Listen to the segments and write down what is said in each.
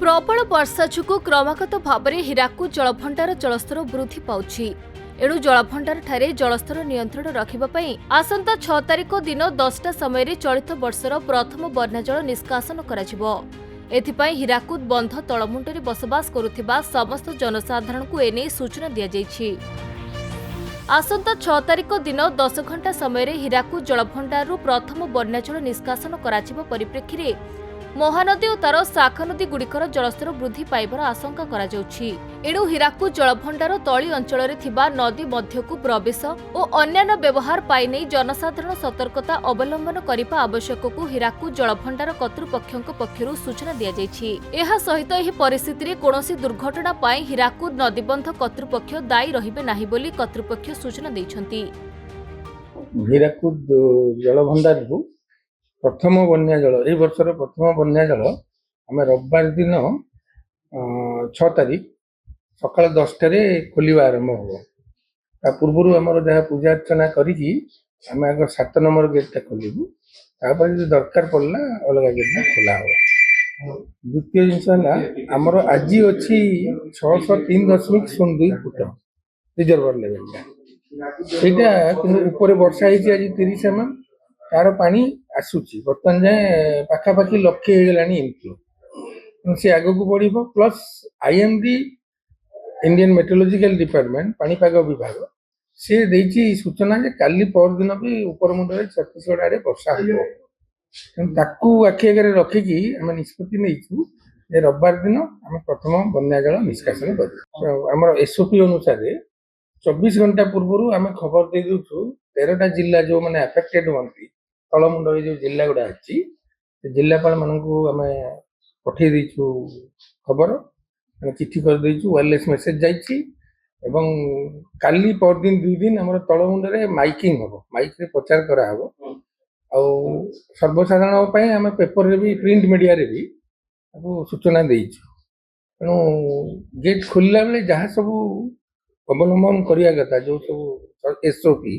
प्रबल वर्षा जोगु क्रमागत भाव में हीराकुद जलभंडार जलस्तर वृद्धि पाउछि। एणु जलभंडार ठारे जलस्तर नियंत्रण रखिबापई आसंता 6 तारिख दिन 10टा समय चलित वर्षर प्रथम बन्या जल निष्कासन कराजिबो। एथिपाई हीराकुद बंध तलमुंडरे बसवास करुथिबा समस्त जनसाधारण को एने सूचना दिया जायछि। आसंता 6 तारिख दिन 10 घंटा समय हीराकुद जलभंडारु प्रथम बन्या जल निष्कासन कराजिबो। परिप्रेक्षी महानदी और तार शाखा नदी गुड़िकर जलस्तर वृद्धि पाइबार आशंका करा जाउछि। एणु हीराकुद जलभंडार तली अंचल नदी मध्यकु प्रवेश और अन्यान्य व्यवहार पाई नहीं जनसाधारण सतर्कता अवलंबन करने आवश्यक को हीराकुद जलभंडार कर्तृपक्षों पक्षरु सूचना दिया जायछि। एहा सहित एही परिस्थिति रे कोनोसी दुर्घटना पाई हीराकुद नदीबंध कर्तृपक्ष दायी रहिबे नाही बोली कर्तृपक्ष सूचना दैछन्ति। हीराकुद जलभंडार प्रथम बन्या जल ए वर्षर प्रथम बन्या जल आम रविवार दिन 6 तारिख सकाल 10टार खोलिबा आरंभ हो। पूर्व आम जहाँ पूजा अर्चना करी आम आग 7 नंबर गेटा खोलू, तापर जो दरकार पड़ला अलग गेटा खोला हो। द्वितीय जिनस आमर आज अच्छी 603.02 फुट रिजर्वर लेवल यहाँ ऊपर वर्षा होती आज 30 mm तार पानी आसूची बर्तमान जाए पाखापाखि लक्षे होगलानी इनफ्लो से आग को बढ़ plus IMD Indian meteorological department पाणीपाग विभाग से देती सूचना जे काली पर दिन भी ऊपर मुंडे छत्तीसगढ़ आड़े वर्षा हो आखि आगे रखिकी आम निष्पत्ति नहीं रविवार दिन आम प्रथम बन्या जल निष्कासन कर एसओपी अनुसार 24 घंटा पूर्व आम खबर दे दूँ 13टा जिला जो मैंने अफेक्टेड हुई तलमुंडे जो जिला गुड़ा अच्छी जिलापाल मानक आम पठे देचु खबर चिठी कर देचु वायरलेस मेसेज जाइए एवं काली परदिन 2 दिन आम तलमुंडे माइकिंग हम माइक रे प्रचार कराव आ सर्वसाधारण आम पेपर रे भी प्रिंट मीडिया रे भी सूचना देचु। तेणु गेट खोलला बेले जहाँ सब अवलंबन करिया कथा जो सब एसओपी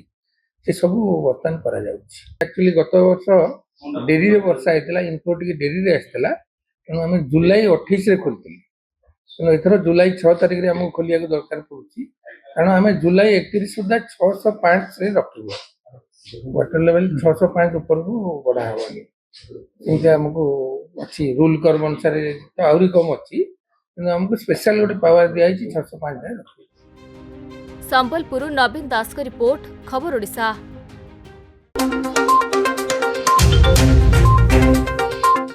से सब बर्तमान करा जाउछि। एक्चुअली गत वर्ष डेरी रे वर्षा होता इनपुट टी डेरी रे आसला तेणु आम जुलाई 28 रे खोलती तेणु एथर जुलाई 6 तारिख रे आम खोलिया दरकार पड़ुछि कारण आम जुलाई 31 सुधा 605 रे रखिबो वाटर लेवल 605 ऊपर को बढ़ा हवानी इनका हमको अच्छी रूल कर्व अनुसार तो आउरी कम अच्छी तेणु हमको स्पेशल गोटे पावर दिया 605 रे रखिबो। संबलपुर नवीन दास का रिपोर्ट खबर ओडिशा।